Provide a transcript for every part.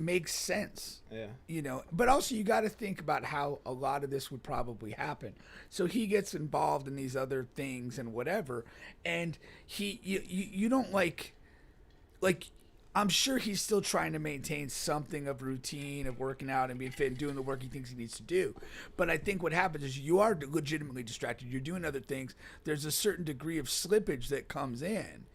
makes sense. Yeah. But also you got to think about how a lot of this would probably happen. So he gets involved in these other things and whatever, and you don't like I'm sure he's still trying to maintain something of routine of working out and being fit and doing the work he thinks he needs to do. But I think what happens is you are legitimately distracted. You're doing other things. There's a certain degree of slippage that comes in.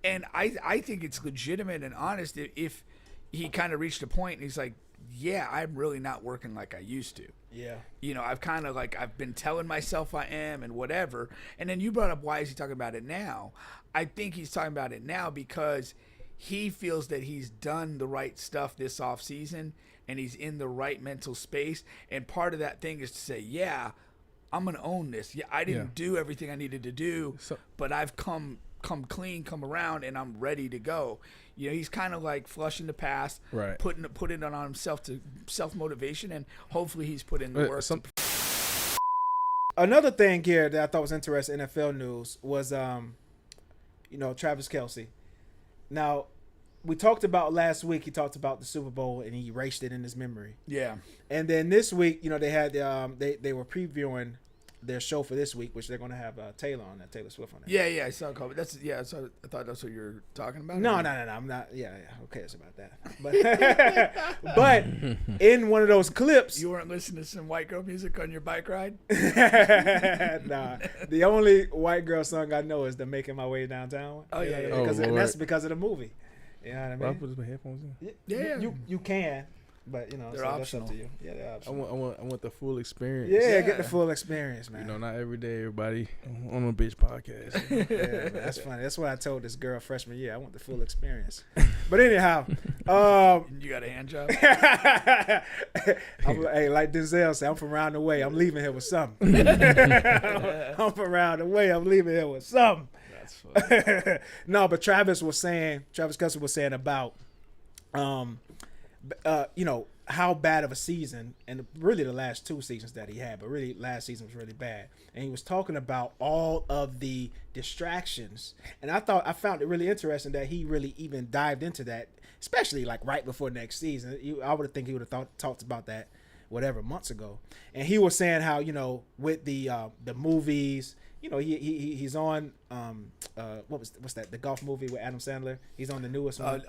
And I think it's legitimate and honest if he kind of reached a point and he's like, yeah, I'm really not working like I used to. Yeah. I've kind of I've been telling myself I am and whatever. And then you brought up, why is he talking about it now? I think he's talking about it now because he feels that he's done the right stuff this off season and he's in the right mental space. And part of that thing is to say, yeah, I'm going to own this. Yeah, I didn't do everything I needed to do, but I've come clean, come around, and I'm ready to go. He's kind of flushing the past, right? Putting it on himself to self-motivation, and hopefully he's put in the work. Another thing here that I thought was interesting, NFL news, was Travis Kelce. Now, we talked about last week, he talked about the Super Bowl and he erased it in his memory. Yeah. And then this week, they had they were previewing their show for this week, which they're going to have Taylor Swift on that. Yeah, I saw it. I thought that's what you were talking about. No, I'm not. Yeah, who cares about that? But in one of those clips, you weren't listening to some white girl music on your bike ride. Nah, the only white girl song I know is the "Making My Way Downtown." Oh yeah. And that's because of the movie. You know what I mean? Well, I put my headphones in. Yeah. You can. But they're optional. That's up to you. Yeah, they're optional. I want the full experience. Yeah, get the full experience, man. Not every day everybody on a bitch podcast. Yeah, man, that's funny. That's what I told this girl freshman year. I want the full experience. But anyhow, you got a hand job. Hey, like Denzel said, I'm from around the way. I'm leaving here with something. I'm from around the way. I'm leaving here with something. That's funny. No, but Travis Kelce was saying about how bad of a season, and really the last two seasons that he had, but really last season was really bad. And he was talking about all of the distractions. And I found it really interesting that he really even dived into that, especially right before next season. I would think he would have talked about that months ago. And he was saying how, with the movies, he's on what's that? The golf movie with Adam Sandler. He's on the newest one.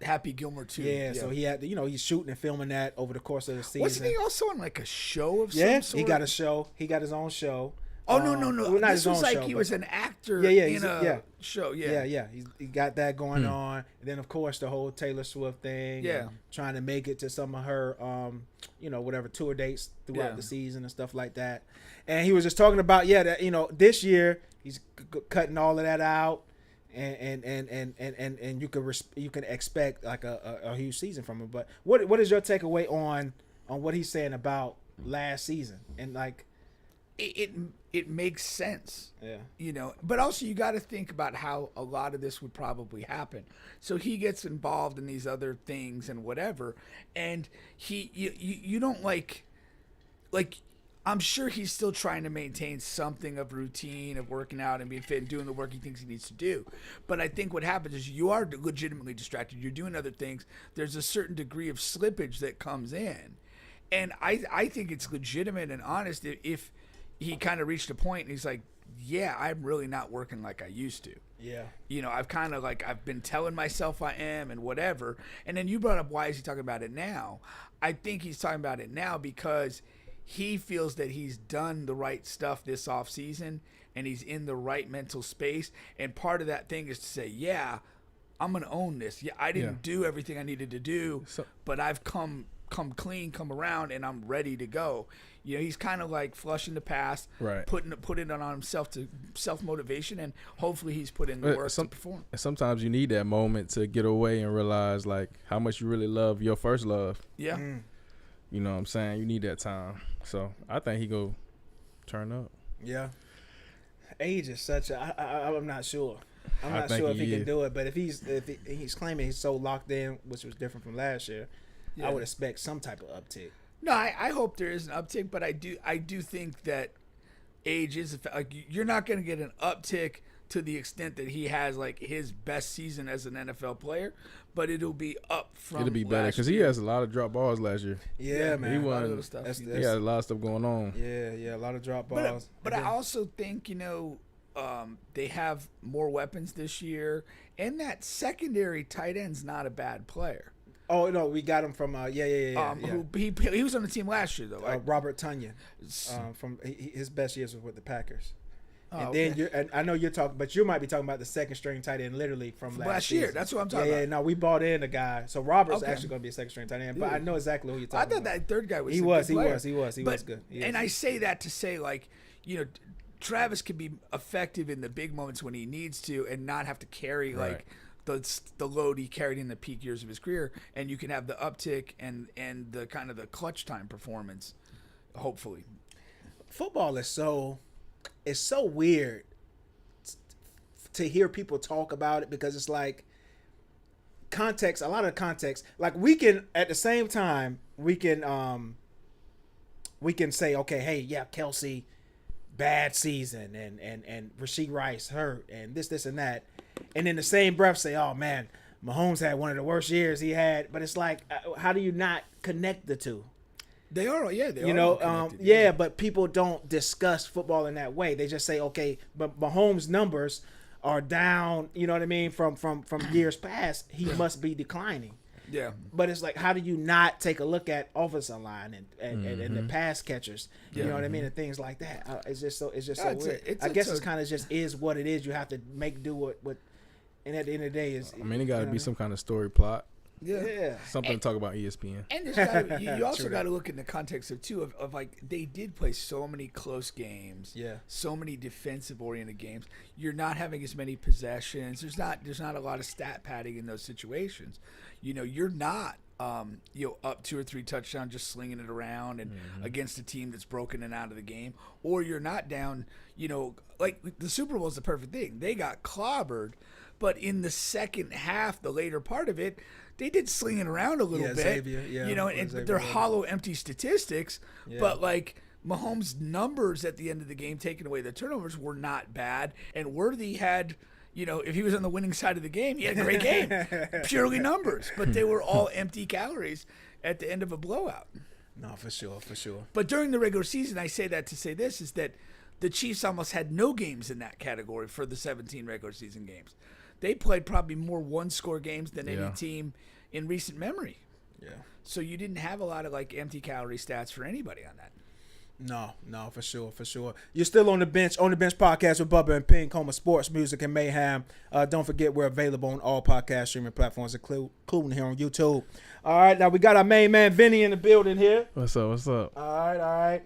Happy Gilmore 2. Yeah, so he had, he's shooting and filming that over the course of the season. Wasn't he also on a show of some sort? Yeah, he got a show. He got his own show. Oh, no. Well, not this his was own show, he was an actor in a show. Yeah. He got that going on. And then, of course, the whole Taylor Swift thing. Yeah. And trying to make it to some of her, whatever tour dates throughout the season and stuff like that. And he was just talking about, that, this year he's cutting all of that out. And you can expect a huge season from him. But what is your takeaway on what he's saying about last season and it makes sense. Yeah. But also you got to think about how a lot of this would probably happen. So he gets involved in these other things and whatever, and you don't like I'm sure he's still trying to maintain something of routine of working out and being fit and doing the work he thinks he needs to do. But I think what happens is you are legitimately distracted. You're doing other things. There's a certain degree of slippage that comes in. And I think it's legitimate and honest if he kind of reached a point and he's like, yeah, I'm really not working like I used to. Yeah. I've kind of I've been telling myself I am and whatever. And then you brought up, why is he talking about it now? I think he's talking about it now because he feels that he's done the right stuff this off season and he's in the right mental space. And part of that thing is to say, yeah, I'm going to own this. Yeah, I didn't do everything I needed to do, but I've come clean, come around, and I'm ready to go. He's kind of flushing the past, right? Putting it on himself to self-motivation, and hopefully he's put in the work to perform. Sometimes you need that moment to get away and realize how much you really love your first love. Yeah. You know what I'm saying? You need that time. So I think he go turn up. Yeah. Age is such I'm not sure. I'm not sure if he can do it, but if he's claiming he's so locked in, which was different from last year, I would expect some type of uptick. No, I hope there is an uptick, but I do think that age is you're not going to get an uptick to the extent that he has like his best season as an NFL player, but it'll be up from. It'll be better because he has a lot of drop balls last year. Yeah, man. He A lot of won. little stuff. He had a lot of stuff going on. Yeah, a lot of drop balls. But I also think, they have more weapons this year, and that secondary tight end's not a bad player. Oh no, we got him from yeah. He was on the team last year though. Right? Robert Tunyon, from his best years was with the Packers. And okay. then and I know you're talking, but you might be talking about the second string tight end, literally from last year. season. That's what I'm talking about. Yeah, no, we bought in a guy. So Robert's Okay. actually going to be a second string tight end, but I know exactly who you're I talking thought about. that third guy was. He a was good player. He was good. And I say that to say, like, Travis can be effective in the big moments when he needs to, and not have to carry like the load he carried in the peak years of his career, and you can have the uptick and the kind of the clutch time performance, hopefully. Football is so weird to hear people talk about it, because it's like context, a lot of context. Like we can at the same time we can say, okay, hey, yeah, Kelce, bad season, and Rashee Rice hurt, and this and that, and in the same breath say, oh man, Mahomes had one of the worst years he had. But it's like, how do you not connect the two? They are, yeah. But people don't discuss football in that way. They just say, okay, but Mahomes' numbers are down, you know what I mean, from years past. He must be declining. Yeah. But it's like, how do you not take a look at offensive line and the pass catchers, you know what I mean, and things like that? It's just so weird. I guess it's kind of just is what it is. You have to make do what and at the end of the day is. I mean, it got to be some kind of story plot. Yeah. Something to talk about ESPN. And there's you also got to look in the context of like, they did play so many close games. Yeah. So many defensive oriented games. You're not having as many possessions. There's not a lot of stat padding in those situations. You're not up 2 or 3 touchdowns just slinging it around and against a team that's broken and out of the game, or you're not down. Like the Super Bowl is the perfect thing. They got clobbered, but in the second half, the later part of it, they did sling it around a little bit. Xavier, but they're hollow, empty statistics. Yeah. But like Mahomes' numbers at the end of the game, taking away the turnovers, were not bad. And Worthy had, if he was on the winning side of the game, he had a great game. Purely numbers. But they were all empty calories at the end of a blowout. No, for sure. But during the regular season, I say that to say this, is that the Chiefs almost had no games in that category for the 17 regular season games. They played probably more one-score games than any team in recent memory. Yeah. So you didn't have a lot of like empty calorie stats for anybody on that. No, for sure. You're still on the bench podcast with Bubba and Pink, home of sports, music, and mayhem. Don't forget we're available on all podcast streaming platforms, including here on YouTube. All right, now we got our main man Vinny in the building here. What's up? All right.